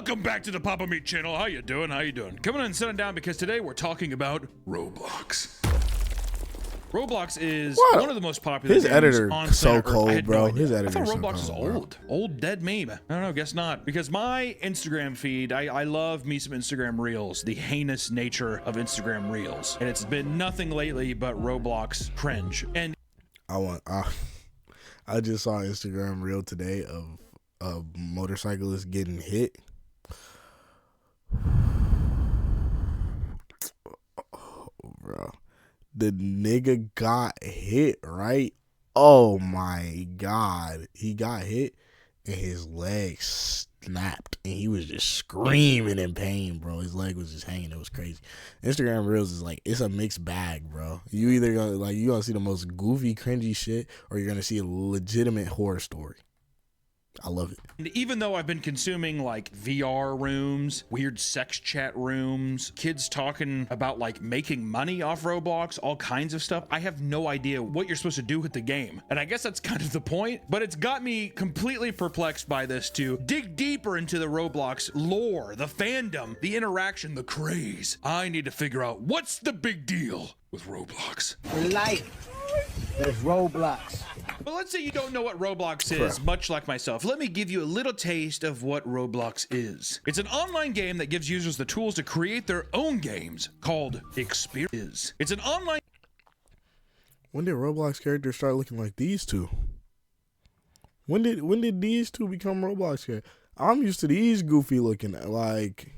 Welcome back to the Papa Meat channel. How you doing? How you doing? Coming in and sitting down because today we're talking about Roblox. Roblox is one of the most popular His games editor on so planet Earth. cold, bro. His I editor thought so Roblox is cold, old dead meme. I don't know, guess not. Because my Instagram feed, I love me some Instagram Reels, the heinous nature of Instagram Reels, and it's been nothing lately but Roblox cringe. And I just saw an Instagram Reel today of a motorcyclist getting hit. Bro, the nigga got hit, right? Oh my god, he got hit and his leg snapped and he was just screaming in pain, bro. His leg was just hanging. It was crazy. Instagram Reels is like, it's a mixed bag, bro. You either gonna see the most goofy, cringy shit, or you're gonna see a legitimate horror story. I love it. And even though I've been consuming like VR rooms, weird sex chat rooms, kids talking about like making money off Roblox, all kinds of stuff, I have no idea what you're supposed to do with the game. And I guess that's kind of the point, but it's got me completely perplexed by this to dig deeper into the Roblox lore, the fandom, the interaction, the craze. I need to figure out what's the big deal with Roblox. Life. There's Roblox. But let's say you don't know what Roblox is, much like myself. Let me give you a little taste of what Roblox is. It's an online game that gives users the tools to create their own games called Experience. It's an online... When did Roblox characters start looking like these two? When did these two become Roblox characters? I'm used to these goofy looking like...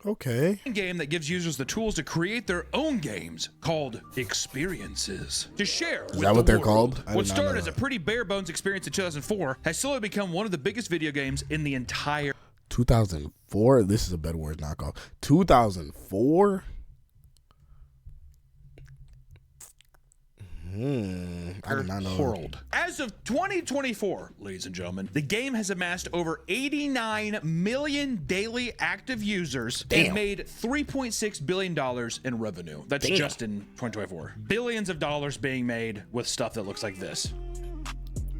Okay. Game that gives users the tools to create their own games called Experiences to share with that what the they're world. called? What started as a pretty bare bones experience in 2004 has slowly become one of the biggest video games in the entire 2004. This is a better word knockoff. 2004. I did not know. World. As of 2024, ladies and gentlemen, the game has amassed over 89 million daily active users and made $3.6 billion in revenue. That's just in 2024. Billions of dollars being made with stuff that looks like this.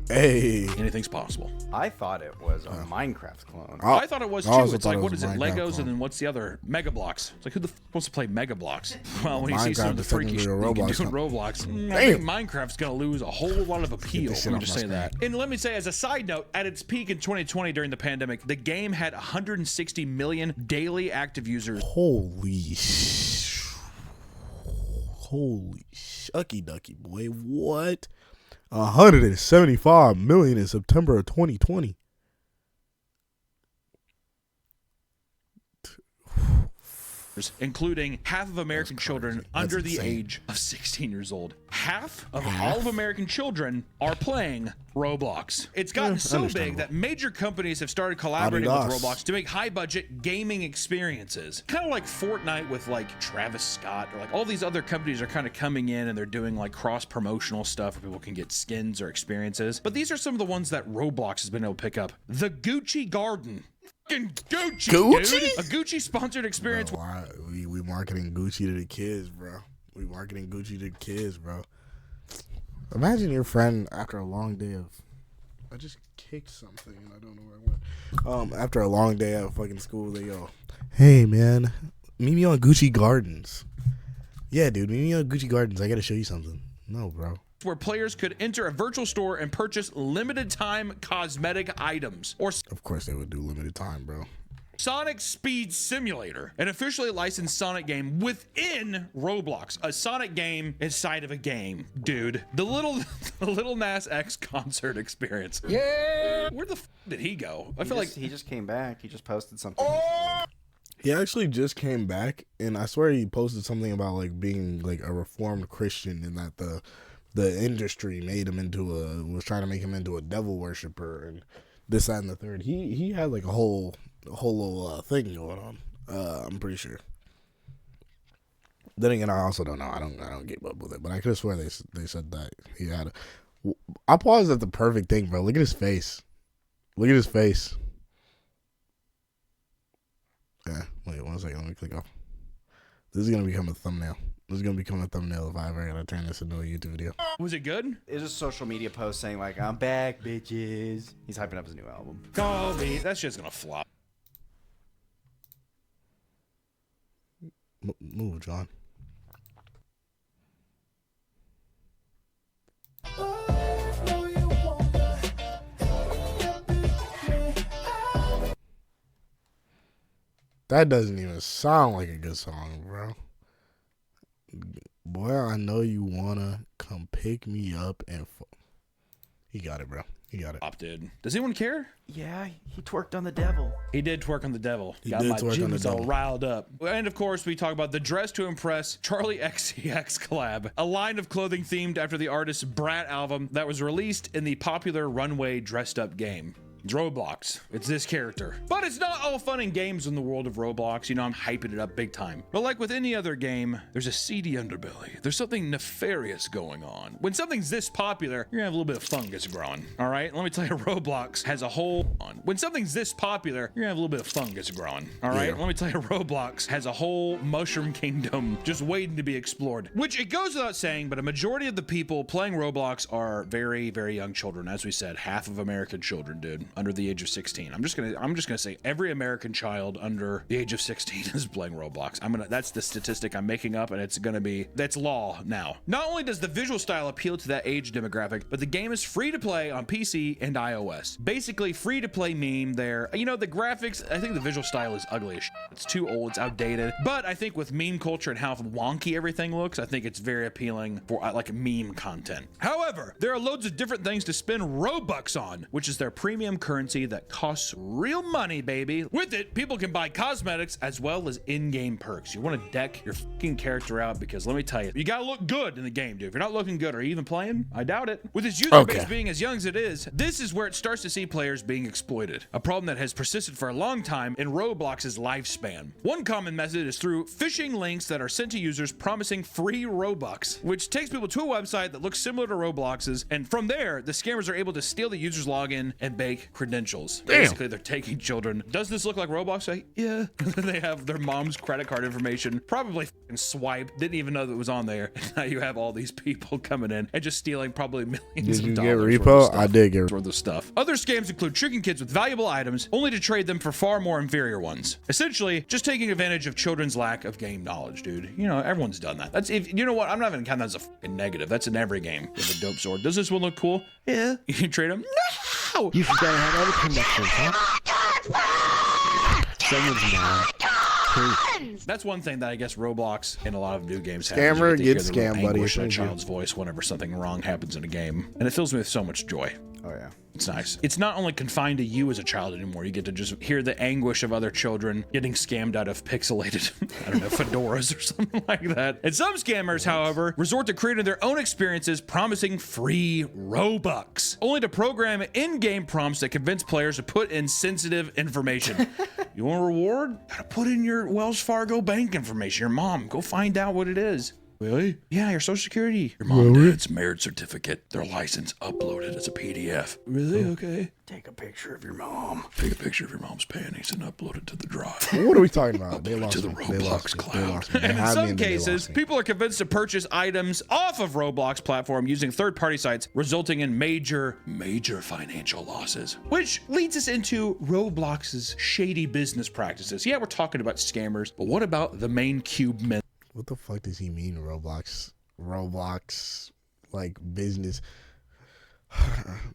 Hey, Anything's possible. I thought it was a Minecraft clone. I thought it was too. also It's thought like, it what was is it? Minecraft Legos, clone. and then what's the other? Mega Blocks. It's like, who the f wants to play Mega Blocks? Well, when you see Minecraft some of the is freaky shit technically a you can do in Roblox Roblox, I think Minecraft's going to lose a whole lot of appeal. this Let shit me off just my say that. And let me say, as a side note, at its peak in 2020 during the pandemic, the game had 160 million daily active users. holy shucky ducky boy, what? 175 million in September of 2020. Including half of American children under the age of 16 years old. Half of all of American children are playing Roblox. It's gotten so big that major companies have started collaborating with Roblox to make high-budget gaming experiences. Kind of like Fortnite with like Travis Scott, or like all these other companies are kind of coming in and they're doing like cross-promotional stuff where people can get skins or experiences. But these are some of the ones that Roblox has been able to pick up. The Gucci Garden. Gucci, dude. A Gucci sponsored experience. Bro, we marketing Gucci to the kids, bro. We marketing Gucci to the kids, bro. Imagine your friend after a long day of... I just kicked something and I don't know where I went. After a long day at fucking school, they go, hey man, meet me on Gucci Gardens. Yeah, dude, meet me on Gucci Gardens. I gotta show you something. No, bro. Where players could enter a virtual store and purchase limited time cosmetic items. Or Of course they would do limited time, bro. Sonic Speed Simulator, an officially licensed Sonic game within Roblox. A Sonic game inside of a game, dude. The Little Nas X concert experience. Yeah. Where the f did he go? I feel like He just came back. He just posted something. He actually just came back, and I swear he posted something about like being like a reformed Christian, and that the industry made him was trying to make him into a devil worshiper and this, that, and the third. He had like a whole little thing going on. I'm pretty sure. Then again, I also don't know. I don't keep up with it, but I could swear they said that he had. I paused at the perfect thing, bro. Look at his face. Look at his face. Yeah. Wait 1 second. Let me click off. This is gonna become a thumbnail. This is gonna become a thumbnail if I ever gotta turn this into a YouTube video. Was it good? It's just a social media post saying like, I'm back, bitches. He's hyping up his new album. Call me. That's just gonna flop. Move, John. That doesn't even sound like a good song, bro. Boy, I know you wanna come pick me up and he got it, bro. He got it. Dude. Does anyone care? Yeah, he twerked on the devil. He did twerk on the devil. He Got did my twerk on the jimmies all devil. riled up. And of course, we talk about the Dress to Impress Charlie XCX collab, a line of clothing themed after the artist's Brat album that was released in the popular runway dressed up game. It's Roblox. It's this character. But it's not all fun and games in the world of Roblox. You know, I'm hyping it up big time. But like with any other game, there's a seedy underbelly. There's something nefarious going on. When something's this popular, you're gonna have a little bit of fungus growing. All right? Let me tell you, Roblox has a whole... When something's this popular, you're gonna have a little bit of fungus growing. All right? Yeah. Let me tell you, Roblox has a whole mushroom kingdom just waiting to be explored. Which it goes without saying, but a majority of the people playing Roblox are very, very young children. As we said, half of American children, dude. Under the age of 16. I'm just gonna say every American child under the age of 16 is playing Roblox. That's the statistic I'm making up, and that's law now. Not only does the visual style appeal to that age demographic, but the game is free to play on PC and iOS. Basically free to play meme there. You know, the graphics, I think the visual style is ugly as shit. It's too old, it's outdated. But I think with meme culture and how wonky everything looks, I think it's very appealing for like meme content. However, there are loads of different things to spend Robux on, which is their premium currency that costs real money, baby. With it, people can buy cosmetics as well as in-game perks. You want to deck your fucking character out because let me tell you, you gotta look good in the game, dude. If you're not looking good, are you even playing? I doubt it. With its user base being as young as it is, this is where it starts to see players being exploited. A problem that has persisted for a long time in Roblox's lifespan. One common method is through phishing links that are sent to users promising free Robux, which takes people to a website that looks similar to Roblox's, and from there, the scammers are able to steal the user's login and bake credentials. Basically, they're taking children. Does this look like Roblox? Like, yeah. They have their mom's credit card information, probably swiped, didn't even know that it was on there. And now you have all these people coming in and just stealing probably millions of dollars. Did you get repo? I did get worth of stuff. Other scams include tricking kids with valuable items only to trade them for far more inferior ones. Essentially, just taking advantage of children's lack of game knowledge, dude. You know, everyone's done that. That's if you know what, I'm not even counting that as a fucking negative. That's in every game. You have a dope sword. Does this one look cool? Yeah. You can trade them? No! You forgot I had other connections, huh? Someone's mad. That's one thing that I guess Roblox and a lot of new games have. Scammer gets scammed, buddy. In a child's voice whenever something wrong happens in a game, and it fills me with so much joy. Oh yeah. It's nice. It's not only confined to you as a child anymore. You get to just hear the anguish of other children getting scammed out of pixelated, I don't know, fedoras or something like that. And some scammers, however, resort to creating their own experiences promising free Robux, only to program in-game prompts that convince players to put in sensitive information. You want a reward? Gotta put in your Wells Fargo bank information. Your mom, go find out what it is. Really? Yeah, your social security. Your mom and dad's marriage certificate. Their license uploaded as a PDF. Really? Okay. Take a picture of your mom. Take a picture of your mom's panties and upload it to the drive. What are we talking about? They Upload it lost to the me. They Roblox lost me. They cloud. lost me. They And in had me some and then they cases, lost me. people are convinced to purchase items off of Roblox platform using third-party sites, resulting in major financial losses. Which leads us into Roblox's shady business practices. Yeah, we're talking about scammers, but what about the main cube men? What the fuck does he mean, Roblox, like, business?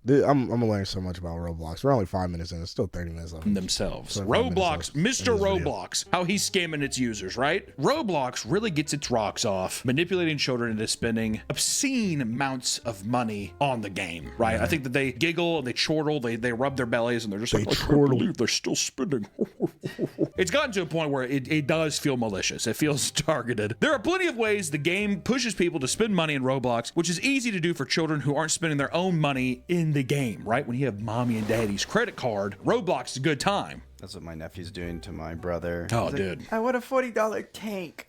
I'm gonna learn so much about Roblox. We're only 5 minutes in. It's still 30 minutes left. Themselves. 25 Roblox, minutes Mr. left in this video. Roblox, how he's scamming its users, right? Roblox really gets its rocks off, manipulating children into spending obscene amounts of money on the game, right? I think that they giggle and they chortle, they rub their bellies, and they're just like, I can't believe they're still spending. It's gotten to a point where it does feel malicious. It feels targeted. There are plenty of ways the game pushes people to spend money in Roblox, which is easy to do for children who aren't spending their own money in the game, right? When you have mommy and daddy's credit card, Roblox is a good time. That's what my nephew's doing to my brother. Oh, He's like, dude. I want a $40 tank.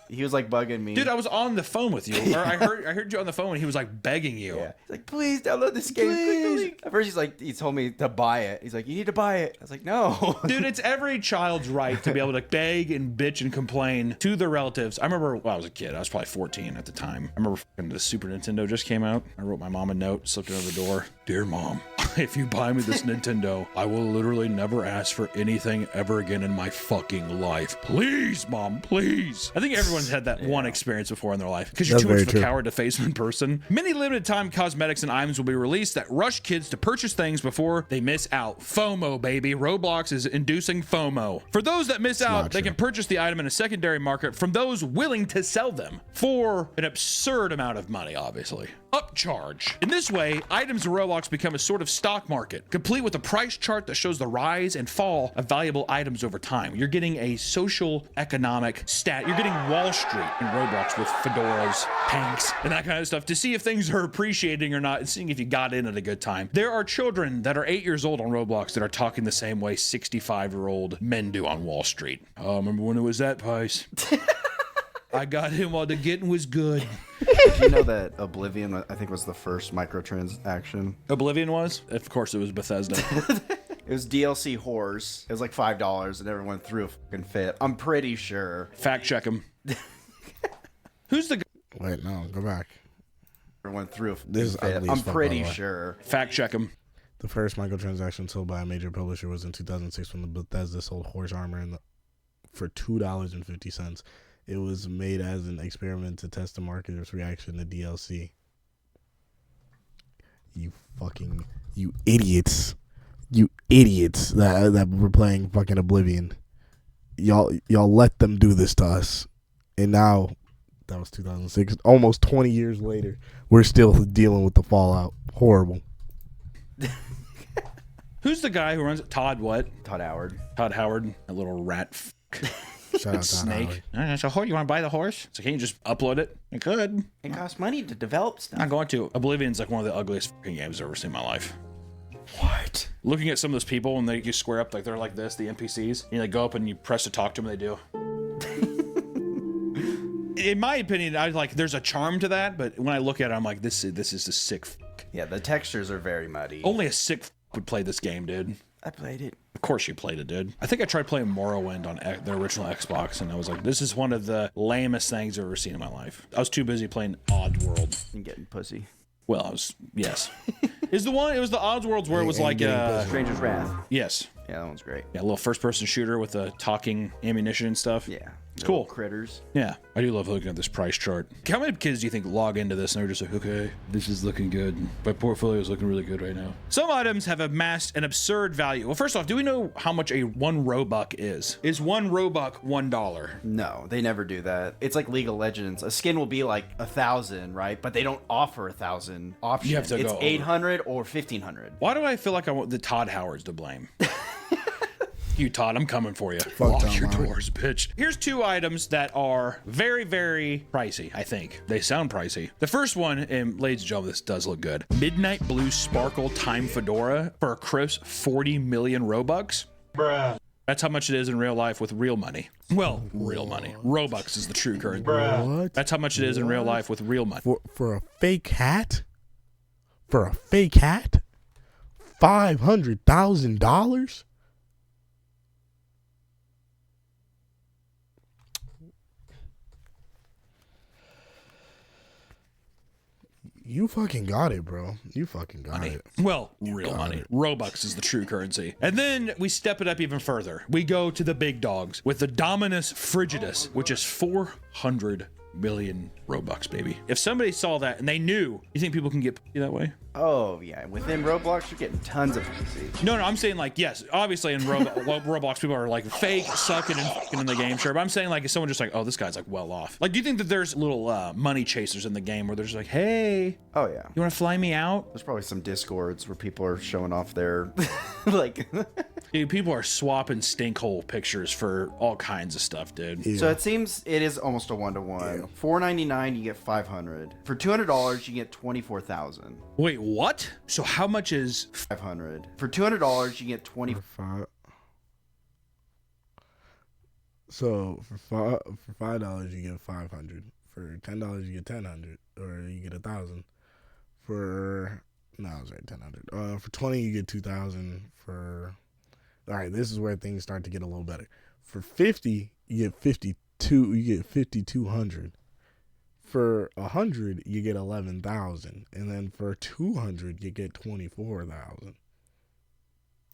He was like bugging me. Dude, I was on the phone with you. Or I heard you on the phone and he was like begging you. Yeah. He's like, please download this game. Please. At first he told me to buy it. He's like, you need to buy it. I was like, no. Dude, it's every child's right to be able to beg and bitch and complain to their relatives. I remember when I was a kid, I was probably 14 at the time. I remember the Super Nintendo just came out. I wrote my mom a note, slipped it over the door. Dear Mom, if you buy me this Nintendo, I will literally never ask for anything ever again in my fucking life. Please, Mom, please. I think everyone's had that one experience before in their life because you're too much of a coward to face them in person. Many limited time cosmetics and items will be released that rush kids to purchase things before they miss out. FOMO, baby. Roblox is inducing FOMO. For those that miss out, they can purchase the item in a secondary market from those willing to sell them for an absurd amount of money, obviously. Upcharge. In this way, items in Roblox become a sort of stock market, complete with a price chart that shows the rise and fall of valuable items over time. You're getting a social economic stat. You're getting Wall Street in Roblox with fedoras, tanks, and that kind of stuff to see if things are appreciating or not and seeing if you got in at a good time. There are children that are 8 years old on Roblox that are talking the same way 65-year-old men do on Wall Street. Oh, remember when it was that price? I got him while the getting was good. Did you know that Oblivion, I think, was the first microtransaction? Oblivion was? Of course it was Bethesda. It was DLC whores. It was like $5 and everyone threw a fucking fit. I'm pretty sure. Fact check him. Who's the... Wait, no, go back. Everyone threw a This fit. is I'm fuck, pretty by the way. sure. Fact check him. The first microtransaction sold by a major publisher was in 2006 when the Bethesda sold horse armor for $2.50. It was made as an experiment to test the market's reaction to DLC. You idiots. You idiots that were playing fucking Oblivion. Y'all let them do this to us. And now, that was 2006. Almost 20 years later, we're still dealing with the fallout. Horrible. Who's the guy who runs it? Todd what? Todd Howard. Todd Howard. A little rat Shout out to snake. So you want to buy the horse? So can you just upload it? You could. It costs money to develop stuff. I'm going to. Oblivion's like one of the ugliest fucking games I've ever seen in my life. What? Looking at some of those people and you square up like they're like this, the NPCs, and they go up and you press to talk to them and they do. In my opinion, I like there's a charm to that, but when I look at it, I'm like, this is a sick fuck. Yeah, the textures are very muddy. Only a sick fuck would play this game, dude. I played it. Of course you played it, dude. I think I tried playing Morrowind on the original Xbox, and I was like, this is one of the lamest things I've ever seen in my life. I was too busy playing Oddworld. And getting pussy. Well, yes. It was the Oddworlds where it was like, Stranger's Wrath. yes. Yeah, that one's great. Yeah, a little first-person shooter with the talking ammunition and stuff. Yeah. It's cool. Critters. Yeah, I do love looking at this price chart. How many kids do you think log into this and they're just like, okay, this is looking good. My portfolio is looking really good right now. Some items have amassed an absurd value. Well, first off, do we know how much a 1 Robux is? Is 1 Robux $1? No, they never do that. It's like League of Legends. A skin will be like 1,000, right? But they don't offer 1,000 options. You have to it's go 800 or 1,500. Why do I feel like I want the Todd Howards to blame? You, Todd, I'm coming for you. Fuck Lock Tom your Howard. doors, bitch. Here's 2 items that are very, very pricey, I think. They sound pricey. The first one, and ladies and gentlemen, this does look good. Midnight Blue Sparkle Time Fedora for a crisp 40 million Robux. Bruh. That's how much it is in real life with real money. Well, real money. Robux is the true currency. What? That's how much it is in real life with real money. For a fake hat? For a fake hat? $500,000? You fucking got it, bro. You fucking got it. Well, real money. Robux is the true currency. And then we step it up even further. We go to the big dogs with the Dominus Frigidus, which is 400 million Robux, baby. If somebody saw that and they knew, you think people can get that way? Oh, yeah. Within Roblox, you're getting tons of pussy. No, I'm saying like, yes, obviously in Roblox, people are like fake, sucking and fucking in the game, sure. But I'm saying like, if someone just like, oh, this guy's like well off. Like, do you think that there's little money chasers in the game where they're just like, hey, Oh, yeah. you want to fly me out? There's probably some Discords where people are showing off their, like... Dude, people are swapping stinkhole pictures for all kinds of stuff, dude. Yeah. So it seems it is almost a 1-to-1. Yeah. $4.99, you get 500. For $200, you get 24,000. Wait, what? So how much is... 500. For $200, you get 20. So for $5 you get 500. For $10 you get 1,000, or you get 1,000. For no, I was right, 1,000. For 20 you get 2,000. For all right, this is where things start to get a little better. For 50 you get 52. You get 5,200. For 100 you get 11,000, and then for 200 you get 24,000.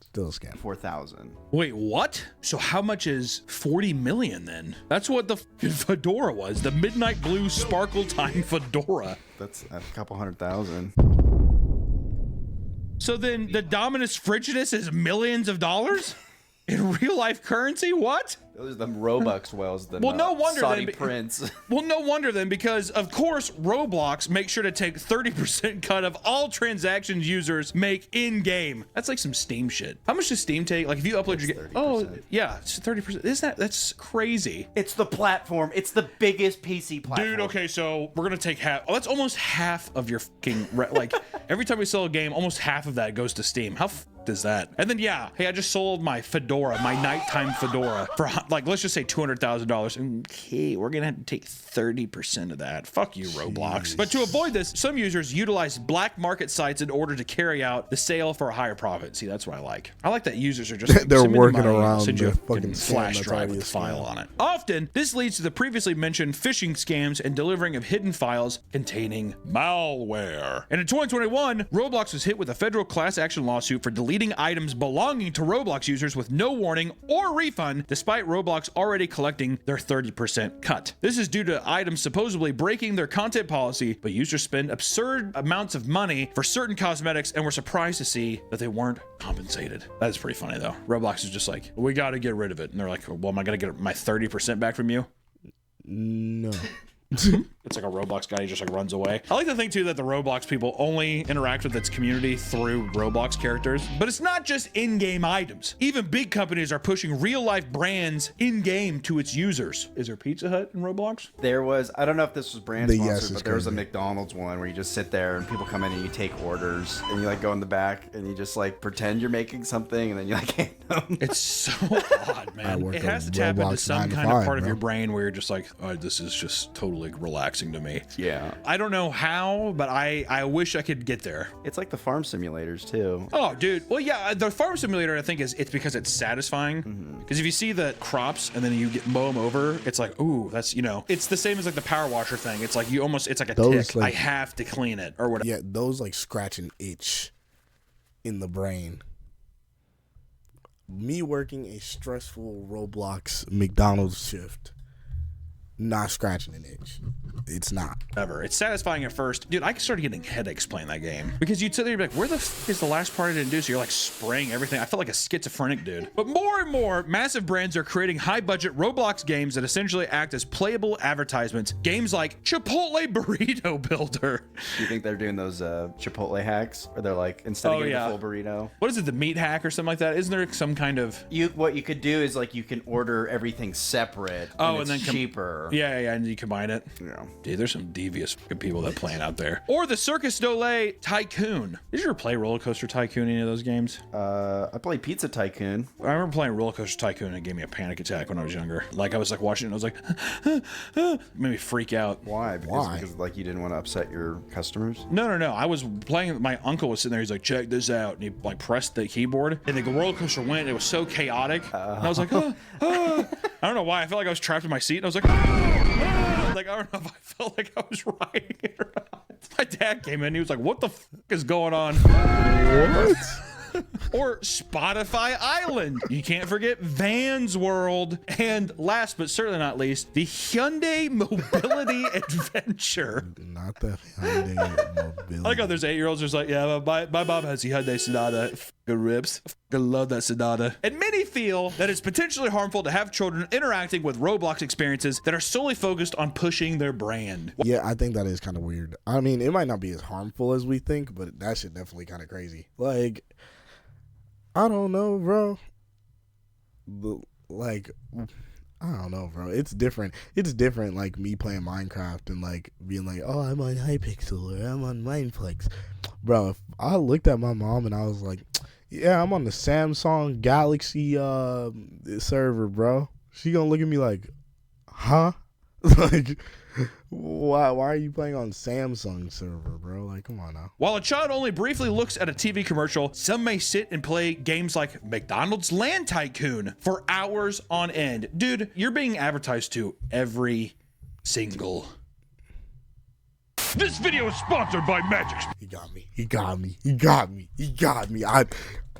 Still a scam. 4,000. Wait, what? So how much is 40 million then? That's what the fedora was. The midnight blue sparkle time fedora. That's a couple 100,000. So then the Dominus Frigidus is millions of dollars in real life currency? What? Those are the Robux wells. The Well, no wonder Saudi then. prince. Well, no wonder then, because of course Roblox makes sure to take 30% cut of all transactions users make in game. That's like some Steam shit. How much does Steam take? Like if you upload your game, oh yeah, it's 30%. That's crazy. It's the platform. It's the biggest PC platform. Dude, okay, so we're gonna take half. Oh, that's almost half of your fucking like. Every time we sell a game, almost half of that goes to Steam. How is that? And then yeah, hey, I just sold my fedora, my nighttime fedora, for like let's just say $200,000. Okay, we're gonna have to take 30% of that. Fuck you, Roblox. But to avoid this, some users utilize black market sites in order to carry out the sale for a higher profit. See, that's what I like. I like that users are just like, They're send me the working money, I'll around send you the a fucking fucking scam flash that's drive already with a the file scam. on it. Often, this leads to the previously mentioned phishing scams and delivering of hidden files containing malware. And in 2021, Roblox was hit with a federal class action lawsuit for deleting items belonging to Roblox users with no warning or refund, despite Roblox already collecting their 30% cut. This is due to items supposedly breaking their content policy, but users spend absurd amounts of money for certain cosmetics and were surprised to see that they weren't compensated. That is pretty funny though. Roblox is just like, we got to get rid of it. And they're like, well, am I going to get my 30% back from you? No. It's like a Roblox guy who just like runs away. I like to think too that the Roblox people only interact with its community through Roblox characters, but it's not just in-game items. Even big companies are pushing real-life brands in-game to its users. Is there Pizza Hut in Roblox? There was, I don't know if this was brand The sponsored, yes is but there was a crazy. McDonald's one where you just sit there and people come in and you take orders and you like go in the back and you just like pretend you're making something and then you like hand them. It's so odd, man. work It at has to tap into Roblox some 9 to kind of 5, part of bro. your brain where you're just like, oh, this is just totally relaxing to me. Yeah. I don't know how, but I wish I could get there. It's like the farm simulators too. Oh, dude. Well, yeah, the farm simulator, I think it's because it's satisfying. Because if you see the crops and then you mow them over, it's like, ooh, that's, it's the same as like the power washer thing. It's like it's like a Those, tick. like- I have to clean it or whatever. Yeah, those like scratch an itch in the brain. Me working a stressful Roblox McDonald's shift, not scratching an itch. It's not. Ever. It's satisfying at first. Dude, I started getting headaches playing that game. Because you'd sit there and be like, where the f is the last part I didn't do? So you're like spraying everything. I felt like a schizophrenic dude. But more and more, massive brands are creating high-budget Roblox games that essentially act as playable advertisements. Games like Chipotle Burrito Builder. Do you think they're doing those Chipotle hacks where they're like, instead of getting yeah. the full burrito? What is it, the meat hack or something like that? Isn't there some kind of... What you could do is like you can order everything separate and it's then cheaper. Yeah, and you combine it. Yeah. Dude, there's some devious fucking people that plan out there. Or the Circus Dole Tycoon. Did you ever play Roller Coaster Tycoon, any of those games? I played Pizza Tycoon. I remember playing Roller Coaster Tycoon and it gave me a panic attack when I was younger. Like I was like watching it and I was like, made me freak out. Why? Because like you didn't want to upset your customers? No. I was playing, my uncle was sitting there, he's like, check this out. And he like pressed the keyboard and the roller coaster went, it was so chaotic. And I was like, I don't know why. I felt like I was trapped in my seat and I was like, like, I don't know if I felt like I was riding it or not. My dad came in, he was like, what the f is going on? What? Or Spotify Island. You can't forget Vans World. And last but certainly not least, the Hyundai Mobility Adventure. Not the Hyundai Mobility. I like how there's 8-year-olds just like, yeah, my mom has the Hyundai Sonata. Fucking rips. Fucking love that Sonata. And many feel that it's potentially harmful to have children interacting with Roblox experiences that are solely focused on pushing their brand. Yeah, I think that is kind of weird. I mean, it might not be as harmful as we think, but that shit definitely kind of crazy. Like, I don't know, bro. Like, I don't know, bro. It's different. It's different, like, me playing Minecraft and, like, being like, oh, I'm on Hypixel or I'm on Mineplex. Bro, if I looked at my mom and I was like, yeah, I'm on the Samsung Galaxy server, bro. She gonna look at me like, huh? Like, why are you playing on Samsung server, bro? Like, come on now. While a child only briefly looks at a TV commercial, some may sit and play games like McDonald's Land Tycoon for hours on end. Dude, you're being advertised to every single. This video is sponsored by Magic. He got me. He got me. He got me. He got me.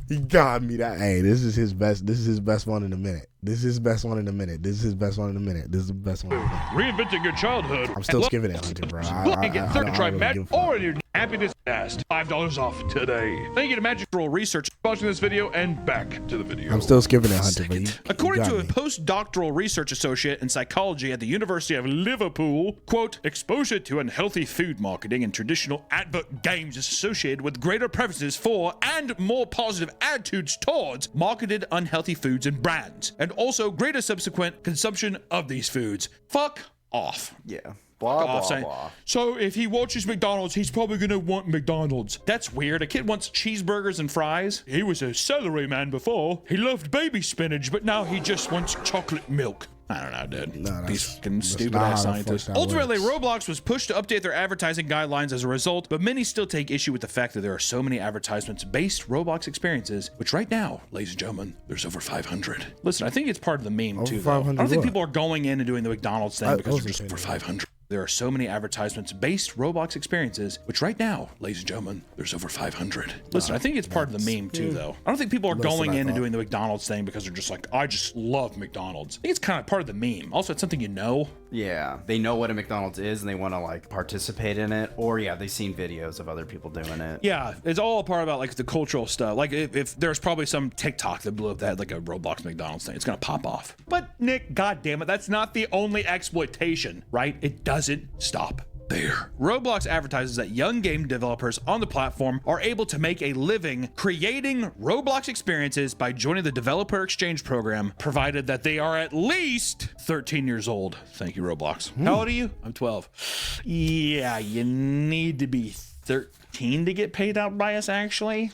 He got me. That. Hey, this is his best. This is his best one in a minute. This is his best one in a minute. This is his best one in a minute. This is the best one in a minute. Reinventing your childhood. I'm still skipping it, Hunter, bro. Try Magic or your happiness past. $5 off today. Thank you to Magic Roll Research for watching this video, and back to the video. I'm still skipping it, Hunter, but according to a postdoctoral research associate in psychology at the University of Liverpool, quote, exposure to unhealthy food marketing and traditional advert games is associated with greater preferences for and more positive attitudes towards marketed unhealthy foods and brands, and also greater subsequent consumption of these foods. Fuck off. Yeah. Blah, blah, Saying, blah. so if he watches McDonald's, he's probably gonna want McDonald's. That's weird. A kid wants cheeseburgers and fries. He was a celery man before. He loved baby spinach, but now he just wants chocolate milk. I don't know, dude. No, these fucking stupid ass scientists. Ultimately, Roblox was pushed to update their advertising guidelines as a result, but many still take issue with the fact that there are so many advertisements-based Roblox experiences, which right now, ladies and gentlemen, there's over 500. Listen, I think it's part of the meme too, though. I don't think people are going in and doing the McDonald's thing because they're just over 500. There are so many advertisements-based Roblox experiences, which right now, ladies and gentlemen, there's over 500. Listen, I think it's part of the meme too, though. I don't think people are going in and doing the McDonald's thing because they're just like, I just love McDonald's. I think it's kind of part of the meme. Also, it's something you know. Yeah, they know what a McDonald's is and they want to like participate in it, or yeah, they've seen videos of other people doing it. Yeah, it's all a part about like the cultural stuff. Like if there's probably some TikTok that blew up that had like a Roblox McDonald's thing, it's gonna pop off. But Nick, goddamn it, that's not the only exploitation, right? It doesn't stop there. Roblox advertises that young game developers on the platform are able to make a living creating Roblox experiences by joining the developer exchange program, provided that they are at least 13 years old. Thank you, Roblox. How old are you? I'm 12. Yeah, you need to be 13 to get paid out by us, actually.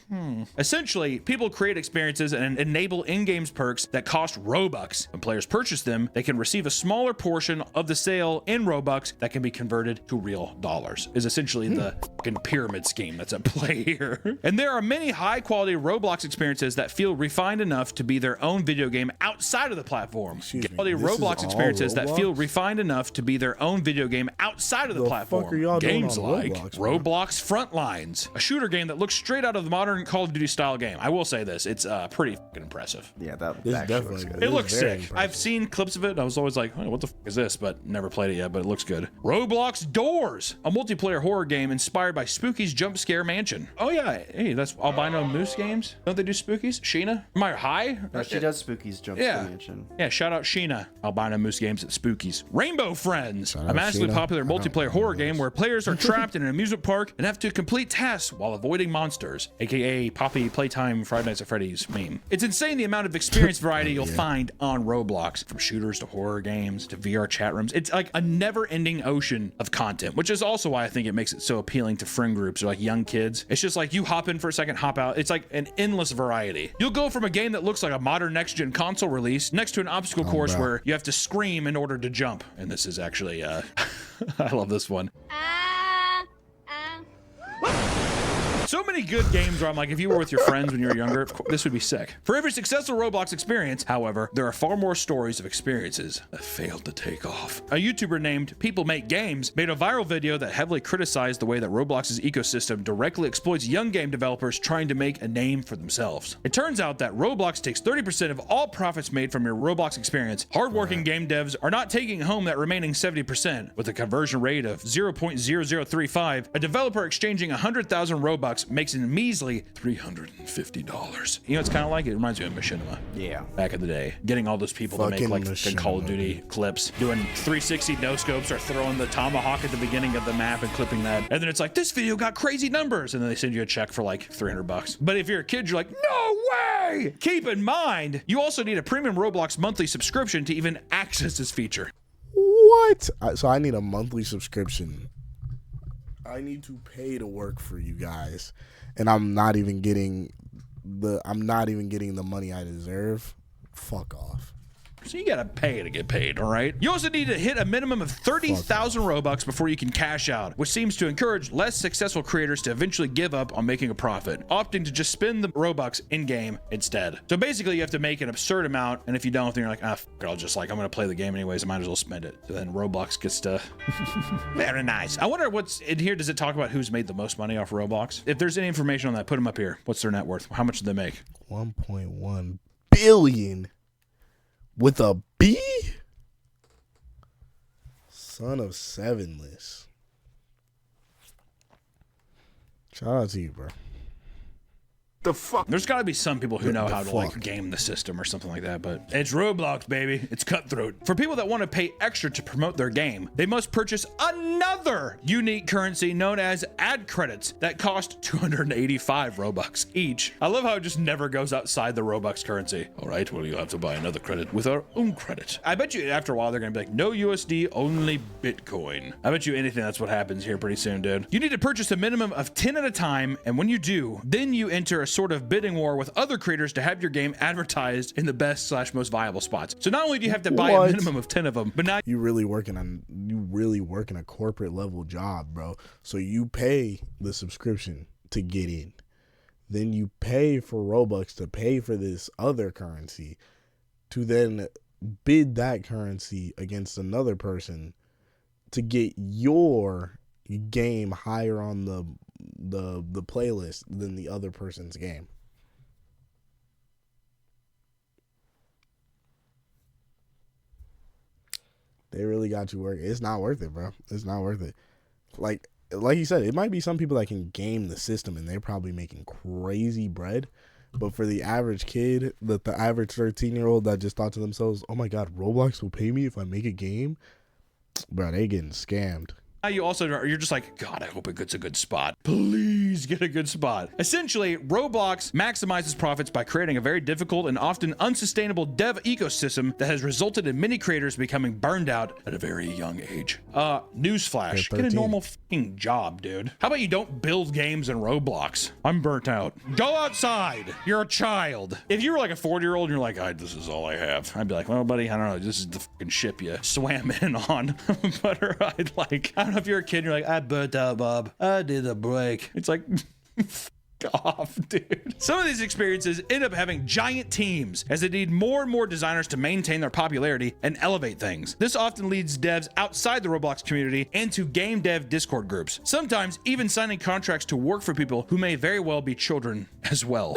Essentially, people create experiences and enable in-games perks that cost Robux. When players purchase them, they can receive a smaller portion of the sale in Robux that can be converted to real dollars. Is essentially the fucking pyramid scheme that's at play here. And there are many high-quality Roblox experiences that feel refined enough to be their own video game outside of the platform. Quality Roblox experiences that feel refined enough to be their own video game outside of the platform. Games like Roblox Frontlines, a shooter game that looks straight out of the modern Call of Duty style game. I will say this, it's pretty fucking impressive. Yeah, that definitely looks good. It looks sick. Impressive. I've seen clips of it and I was always like, oh, what the is this? But never played it yet, but it looks good. Roblox Doors, a multiplayer horror game inspired by Spooky's Jump Scare Mansion. Oh yeah, hey, that's Albino Moose Games. Don't they do Spookies? Sheena? Am I high? No, she does Spooky's Jump Scare Mansion. Yeah, shout out Sheena. Albino Moose Games at Spookies. Rainbow Friends, a massively popular multiplayer horror game where players are trapped in an amusement park and have to complete tasks while avoiding monsters, aka Poppy Playtime Friday Nights at Freddy's meme. It's insane the amount of experience variety you'll find on Roblox, from shooters to horror games to VR chat rooms. It's like a never-ending ocean of content, which is also why I think it makes it so appealing to friend groups or like young kids. It's just like you hop in for a second, hop out. It's like an endless variety. You'll go from a game that looks like a modern next-gen console release next to an obstacle course where you have to scream in order to jump. And this is actually, I love this one. So many good games where I'm like, if you were with your friends when you were younger, this would be sick. For every successful Roblox experience, however, there are far more stories of experiences that failed to take off. A YouTuber named People Make Games made a viral video that heavily criticized the way that Roblox's ecosystem directly exploits young game developers trying to make a name for themselves. It turns out that Roblox takes 30% of all profits made from your Roblox experience. Hardworking game devs are not taking home that remaining 70%. With a conversion rate of 0.0035, a developer exchanging 100,000 Robux makes a measly $350. You know, it's kind of like, it reminds me of Machinima. Yeah. Back in the day, getting all those people to make like the Call of Duty clips, doing 360 no scopes or throwing the tomahawk at the beginning of the map and clipping that. And then it's like, this video got crazy numbers. And then they send you a check for like $300. But if you're a kid, you're like, no way! Keep in mind, you also need a premium Roblox monthly subscription to even access this feature. What? So I need a monthly subscription. I need to pay to work for you guys, and I'm not even getting the money I deserve. Fuck off. So you gotta pay to get paid, all right? You also need to hit a minimum of 30,000 Robux before you can cash out, which seems to encourage less successful creators to eventually give up on making a profit, opting to just spend the Robux in-game instead. So basically you have to make an absurd amount, and if you don't, then you're like, ah, fuck it, I'll just like, I'm gonna play the game anyways, I might as well spend it. So then Roblox gets to... Very nice. I wonder what's in here. Does it talk about who's made the most money off Roblox? If there's any information on that, put them up here. What's their net worth? How much did they make? 1.1 billion with a B? Son of Sevenless. Shout out to you, bro. The fuck? There's got to be some people who know how to fuck? like game the system or something like that, but it's Roblox, baby. It's cutthroat. For people that want to pay extra to promote their game, they must purchase another unique currency known as ad credits that cost 285 Robux each. I love how it just never goes outside the Robux currency. All right, well, you'll have to buy another credit with our own credit. I bet you after a while they're going to be like, no USD, only Bitcoin. I bet you anything that's what happens here pretty soon, dude. You need to purchase a minimum of 10 at a time, and when you do, then you enter a sort of bidding war with other creators to have your game advertised in the best / most viable spots. So not only do you have to buy a minimum of 10 of them, but now you really working a corporate level job, bro. So you pay the subscription to get in. Then you pay for Robux to pay for this other currency to then bid that currency against another person to get your game higher on the playlist than the other person's game. They really got you working. It's not worth it, bro. It's not worth it. Like you said, it might be some people that can game the system and they're probably making crazy bread. But for the average kid, the average 13-year-old that just thought to themselves, oh my God, Roblox will pay me if I make a game, bro, they getting scammed. you also, you're just like, God, I hope it gets a good spot. Please get a good spot. Essentially, Roblox maximizes profits by creating a very difficult and often unsustainable dev ecosystem that has resulted in many creators becoming burned out at a very young age. Newsflash, get a normal fucking job, dude. How about you don't build games in Roblox? I'm burnt out. Go outside. You're a child. If you were like a 40-year-old and you're like, this is all I have, I'd be like, well, buddy, I don't know. This is the fucking ship you swam in on. But I don't know if you're a kid and you're like, I burnt out, Bob. I did a break. It's like, off, dude. Some of these experiences end up having giant teams as they need more and more designers to maintain their popularity and elevate things. This often leads devs outside the Roblox community and to game dev Discord groups, sometimes even signing contracts to work for people who may very well be children as well.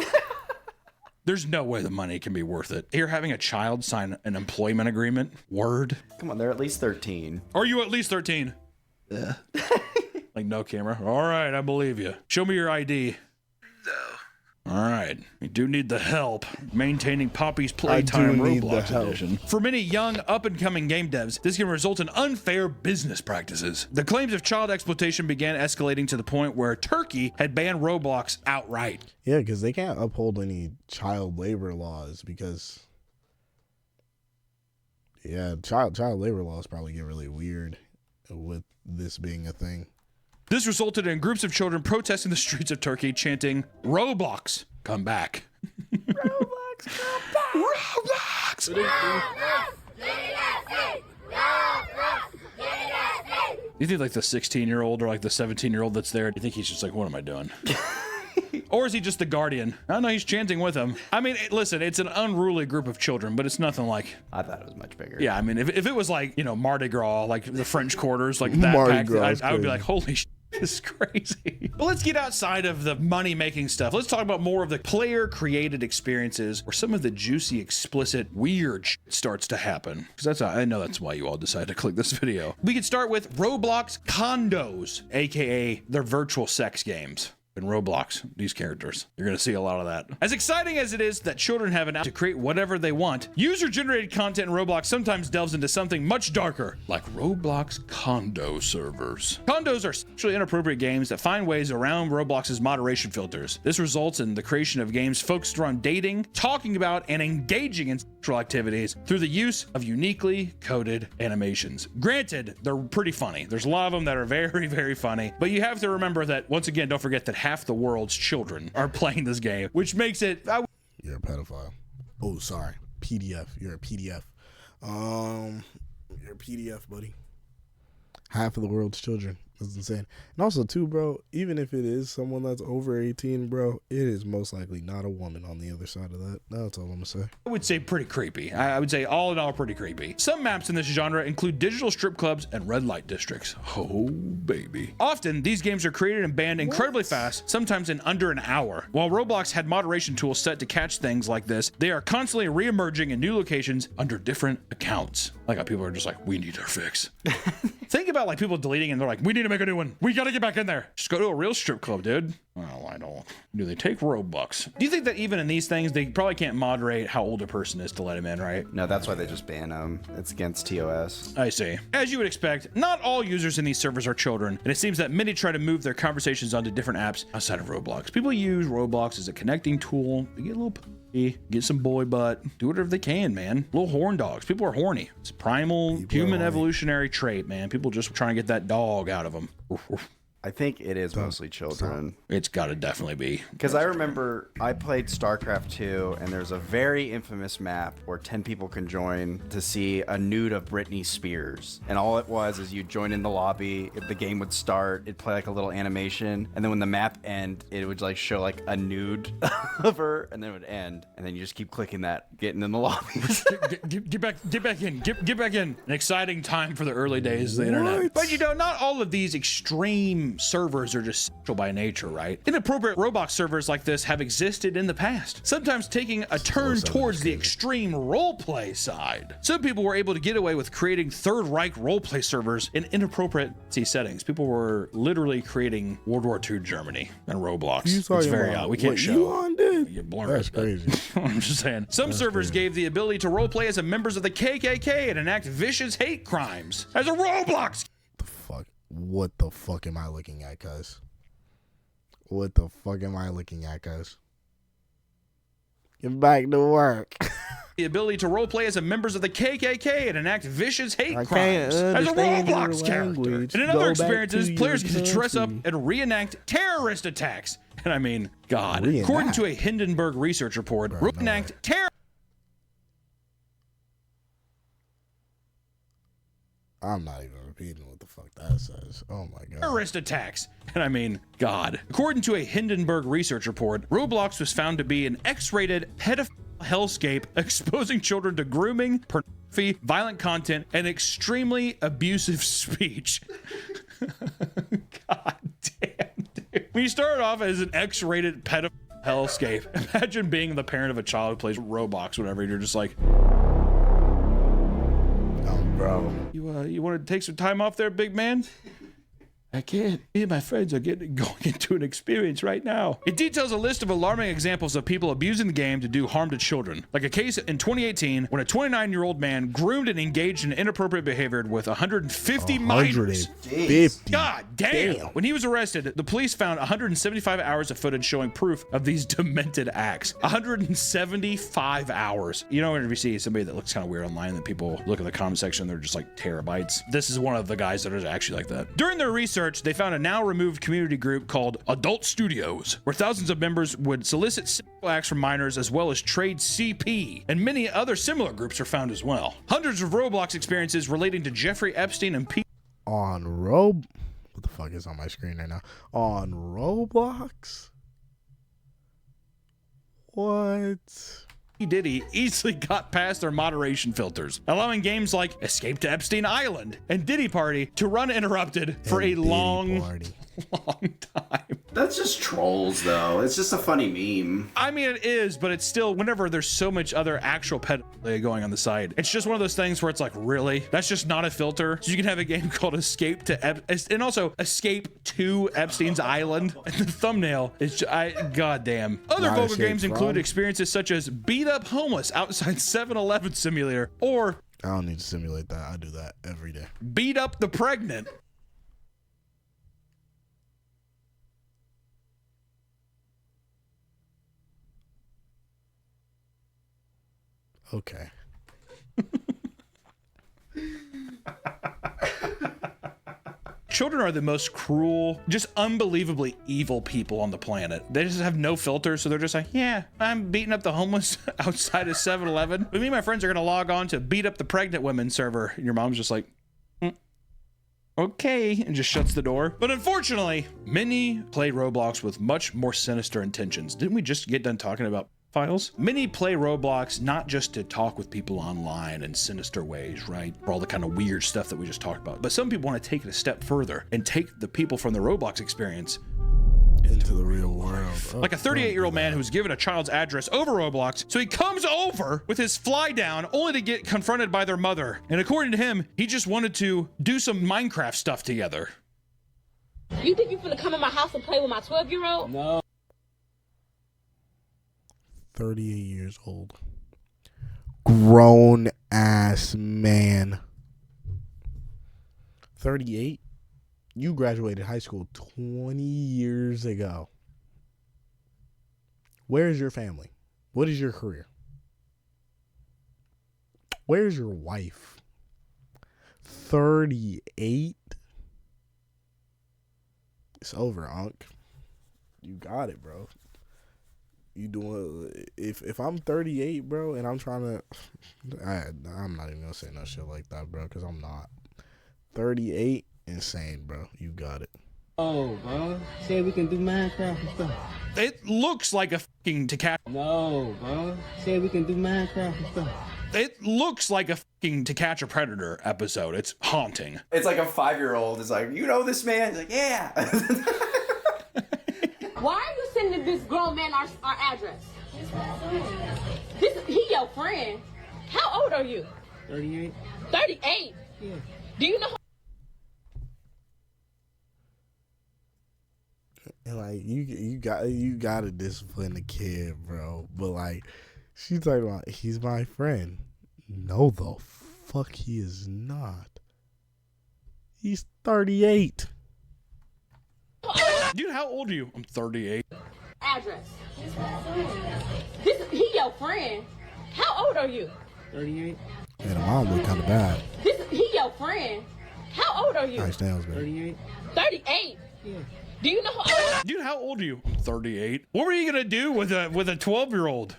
There's no way the money can be worth it. You're having a child sign an employment agreement? Word? Come on, they're at least 13. Are you at least 13? Yeah. Like, no camera. All right, I believe you. Show me your ID. No. All right. We do need the help maintaining Poppy's Playtime Roblox edition. For many young, up-and-coming game devs, this can result in unfair business practices. The claims of child exploitation began escalating to the point where Turkey had banned Roblox outright. Yeah, because they can't uphold any child labor laws because, yeah, child labor laws probably get really weird with this being a thing. This resulted in groups of children protesting the streets of Turkey, chanting, "Roblox, come back." Roblox, come back. Roblox. You think like the 16-year-old or like the 17-year-old that's there, you think he's just like, what am I doing? Or is he just the guardian? I don't know, he's chanting with him. I mean, listen, it's an unruly group of children, but it's nothing like... I thought it was much bigger. Yeah, I mean, if it was like, you know, Mardi Gras, like the French quarters, like that pack, I would be like, holy shit. This is crazy. But let's get outside of the money-making stuff. Let's talk about more of the player-created experiences where some of the juicy, explicit, weird shit starts to happen. Because I know that's why you all decided to click this video. We could start with Roblox condos, aka their virtual sex games. In Roblox, these characters, you're gonna see a lot of that. As exciting as it is that children have an app to create whatever they want, user-generated content in Roblox sometimes delves into something much darker, like Roblox condo servers. Condos are sexually inappropriate games that find ways around Roblox's moderation filters. This results in the creation of games focused around dating, talking about, and engaging in sexual activities through the use of uniquely coded animations. Granted, they're pretty funny. There's a lot of them that are very, very funny, but you have to remember that, once again, don't forget that half the world's children are playing this game, which makes it... You're a pedophile. Oh, sorry. PDF. You're a PDF. Your PDF, buddy. Half of the world's children. That's insane. And also, too, bro, even if it is someone that's over 18, bro, it is most likely not a woman on the other side of that. That's all I'm gonna say. I would say pretty creepy. I would say all in all pretty creepy. Some maps in this genre include digital strip clubs and red light districts. Oh, baby. Often, these games are created and banned incredibly fast, sometimes in under an hour. While Roblox had moderation tools set to catch things like this, they are constantly re-emerging in new locations under different accounts. Like how people are just like, we need our fix. Think about like people deleting and they're like, we need to make a new one. We gotta get back in there. Just go to a real strip club, dude. Well, I don't. Do they take Robux? Do you think that even in these things, they probably can't moderate how old a person is to let him in, right? No, that's why they just ban them. It's against TOS. I see. As you would expect, not all users in these servers are children, and it seems that many try to move their conversations onto different apps outside of Roblox. People use Roblox as a connecting tool. They get a little pussy, get some boy butt, do whatever they can, man. Little horn dogs. People are horny. It's a primal human evolutionary trait, man. People just trying to get that dog out of them. I think it is mostly children. It's got to definitely be. Because I remember I played StarCraft 2, and there's a very infamous map where 10 people can join to see a nude of Britney Spears. And all it was is you join in the lobby, the game would start, it'd play like a little animation, and then when the map end, it would like show like a nude of her, and then it would end, and then you just keep clicking that, getting in the lobby. Get back in. Get back in. An exciting time for the early days of the internet. But you know, not all of these extreme servers are just sexual by nature, right? Inappropriate Roblox servers like this have existed in the past, sometimes taking a turn towards the extreme roleplay side. Some people were able to get away with creating Third Reich roleplay servers in inappropriate settings. People were literally creating World War II Germany and Roblox. It's very out. We can't show. Elon did? You blur That's it, but crazy. I'm just saying. Some servers gave the ability to roleplay as a members of the KKK and enact vicious hate crimes as a Roblox. What the fuck am I looking at, cuz? What the fuck am I looking at, cuz? Get back to work. The ability to roleplay as a members of the KKK and enact vicious hate crimes as a Roblox character. And in other experiences, players get to dress up and reenact terrorist attacks. And I mean, God. According to a Hindenburg research report, reenact terror. I'm not even repeating what the fuck that says. Oh my god. Terrorist attacks. And I mean, God. According to a Hindenburg research report, Roblox was found to be an X-rated pedophile hellscape exposing children to grooming, pornography, violent content, and extremely abusive speech. God damn, dude. When you start off as an X-rated pedophile hellscape, imagine being the parent of a child who plays Roblox, whatever, and you're just like, bro. You want to take some time off there, big man? I can't. Me and my friends are going into an experience right now. It details a list of alarming examples of people abusing the game to do harm to children. Like a case in 2018 when a 29-year-old man groomed and engaged in inappropriate behavior with 150 minors. 150. God damn. When he was arrested, the police found 175 hours of footage showing proof of these demented acts. 175 hours. You know, whenever you see somebody that looks kind of weird online, that people look at the comment section, they're just like terabytes. This is one of the guys that is actually like that. During their research, they found a now removed community group called Adult Studios, where thousands of members would solicit sexual acts from minors as well as trade CP, and many other similar groups are found as well. Hundreds of Roblox experiences relating to Jeffrey Epstein and what the fuck is on my screen right now? On Roblox? What? Diddy easily got past their moderation filters, allowing games like Escape to Epstein Island and Diddy Party to run uninterrupted for a long time. That's just trolls, though. It's just a funny meme. I mean, it is, but it's still, whenever there's so much other actual pedophilia going on the side, it's just one of those things where it's like, really? That's just not a filter? So you can have a game called Escape to and also Escape to Epstein's Island. And the thumbnail is, goddamn. Other vulgar games include experiences such as beat up homeless outside 7-Eleven simulator, or I don't need to simulate that. I do that every day. beat up the pregnant. Okay. Children are the most cruel, just unbelievably evil people on the planet. They just have no filter, so they're just like, yeah, I'm beating up the homeless outside of 7-Eleven. Me and my friends are gonna log on to beat up the pregnant women server. And your mom's just like, okay, and just shuts the door. But unfortunately, many play Roblox with much more sinister intentions. Didn't we just get done talking about files? Many play Roblox not just to talk with people online in sinister ways, right? For all the kind of weird stuff that we just talked about. But some people want to take it a step further and take the people from the Roblox experience into the real world. Like a 38-year-old man who's given a child's address over Roblox, so he comes over with his fly down only to get confronted by their mother. And according to him, he just wanted to do some Minecraft stuff together. You think you finna come in my house and play with my 12-year-old? No. 38 years old. Grown ass man. 38? You graduated high school 20 years ago. Where's your family? What is your career? Where's your wife? 38? It's over, Unc. You got it, bro. You doing, if I'm 38, bro, and I'm trying to, I'm not even gonna say no shit like that, bro, because I'm not. 38, insane, bro. You got it. Oh, bro. Say we can do Minecraft and stuff. It looks like a fucking to catch. No, bro. Say we can do Minecraft and stuff. It looks like a fucking To Catch a Predator episode. It's haunting. It's like a 5-year-old is like, you know this man? He's like, yeah. Why are you sending this grown man our address? He your friend. How old are you? 38? 38? Yeah. Do you know And like you got to discipline the kid, bro. But like she's talking about, he's my friend. No, the fuck he is not. He's 38. Dude, how old are you? I'm 38. address? He your friend. How old are you? 38? Man, the mom look kind of bad. He your friend. How old are you? Nice nails, man. 38? 38? Yeah. Do you know how Dude, how old are you? I'm 38. What were you gonna do with a 12-year-old?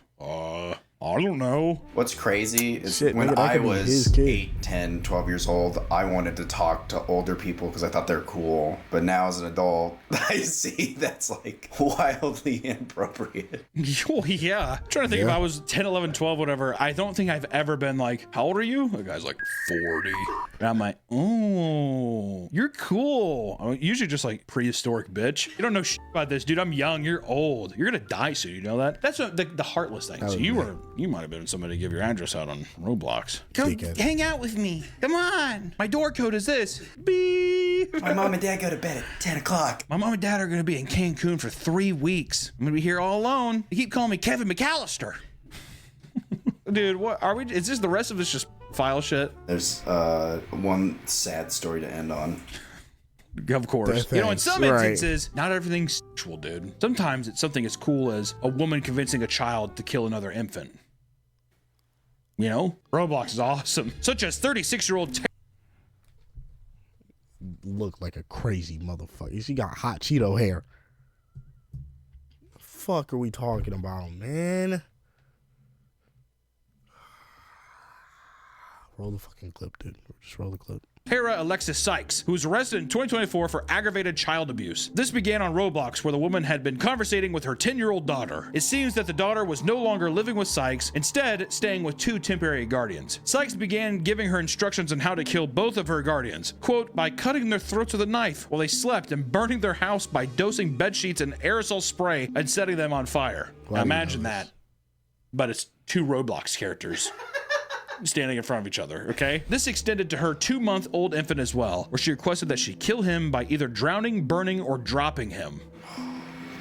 I don't know. What's crazy is Shit, when nigga, that I could be his was kid. 8, 10, 12 years old, I wanted to talk to older people because I thought they're cool. But now as an adult, I see that's like wildly inappropriate. Oh, yeah. I'm trying to think if Yeah. I was 10, 11, 12, whatever. I don't think I've ever been like, how old are you? The guy's like 40. And I'm like, oh, you're cool. I'm usually just like prehistoric bitch. You don't know shit about this, dude. I'm young. You're old. You're gonna die soon. You know that? That's the heartless thing. So you might have been somebody to give your address out on Roblox. Come Dickhead. hang out with me. Come on. My door code is this. Beep. My mom and dad go to bed at 10 o'clock. My mom and dad are going to be in Cancun for 3 weeks. I'm going to be here all alone. They keep calling me Kevin McAllister. Dude, what are we? Is this the rest of this just file shit? There's one sad story to end on. Of course. Thanks, You know, in some right. instances, not everything's sexual, dude. Sometimes it's something as cool as a woman convincing a child to kill another infant. You know? Roblox is awesome. Such as 36-year-old Look like a crazy motherfucker. She got hot Cheeto hair. Fuck are we talking about, man? Roll the fucking clip, dude. Just roll the clip. Tara Alexis Sykes, who was arrested in 2024 for aggravated child abuse. This began on Roblox, where the woman had been conversating with her 10-year-old daughter. It seems that the daughter was no longer living with Sykes, instead staying with 2 temporary guardians. Sykes began giving her instructions on how to kill both of her guardians, quote, by cutting their throats with a knife while they slept and burning their house by dosing bed sheets in aerosol spray and setting them on fire. Why Now do you imagine know that, this? but it's 2 Roblox characters standing in front of each other, okay? This extended to her 2-month-old infant as well, where she requested that she kill him by either drowning, burning, or dropping him.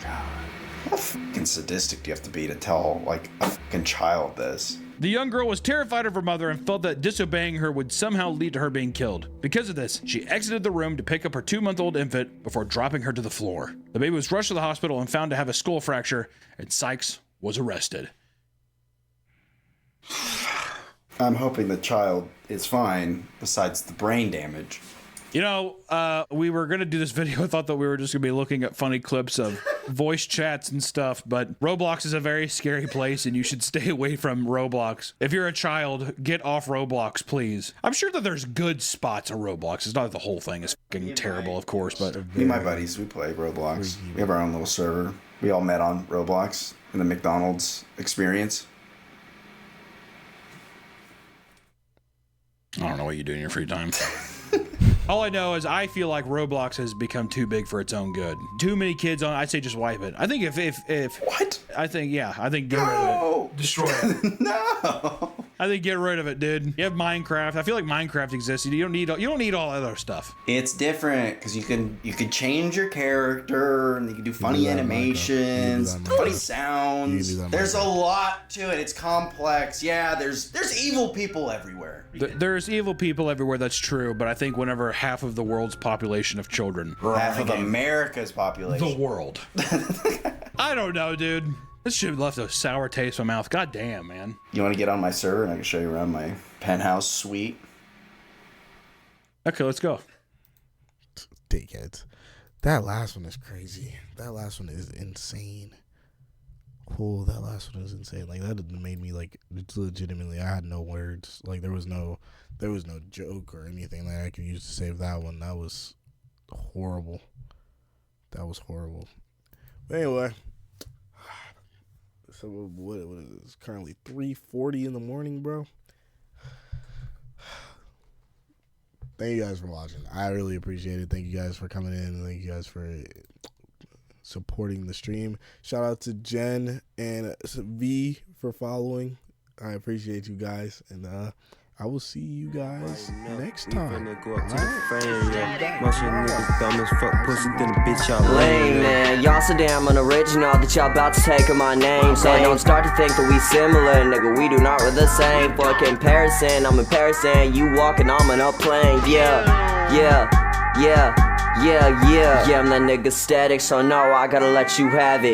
How fucking sadistic do you have to be to tell like a fucking child this? The young girl was terrified of her mother and felt that disobeying her would somehow lead to her being killed. Because of this, she exited the room to pick up her 2-month-old infant before dropping her to the floor. The baby was rushed to the hospital and found to have a skull fracture, and Sykes was arrested. I'm hoping the child is fine besides the brain damage. You know, we were going to do this video. I thought that we were just going to be looking at funny clips of voice chats and stuff, but Roblox is a very scary place and you should stay away from Roblox. If you're a child, get off Roblox, please. I'm sure that there's good spots on Roblox. It's not that the whole thing is fucking terrible, of course, but... Me and my buddies, we play Roblox. We have our own little server. We all met on Roblox in the McDonald's experience. I don't know what you do in your free time. All I know is I feel like Roblox has become too big for its own good. Too many kids on. I'd say just wipe it. I think if What? I think get rid of it. Destroy it. No. I think get rid of it, dude. You have Minecraft. I feel like Minecraft exists. You don't need all that other stuff. It's different because you can change your character and you can do funny animations, funny sounds. There's a lot to it. It's complex. Yeah, there's evil people everywhere. There's evil people everywhere. That's true. But I think whenever half of the world's population of children, half of America's population, the world. I don't know, dude. This shit left a sour taste in my mouth. God damn, man. You want to get on my server and I can show you around my penthouse suite? Okay, let's go. Dickheads. That last one is crazy. That last one is insane. Oh, that last one is insane. Like, that made me, like, legitimately, I had no words. Like, there was no joke or anything that I could use to save that one. That was horrible. That was horrible. But anyway... So what is it? It's currently 3:40 in the morning, bro. Thank you guys for watching. I really appreciate it. Thank you guys for coming in. Thank you guys for supporting the stream. Shout out to Jen and V for following. I appreciate you guys, and I will see you guys next time. Lame, man. Y'all so damn unoriginal that y'all about to take my name. So don't start to think that we similar, nigga. We do not really the same. For comparison, I'm in Paris and you walking on a plane. Yeah, I'm that nigga static, so no, I gotta let you have it.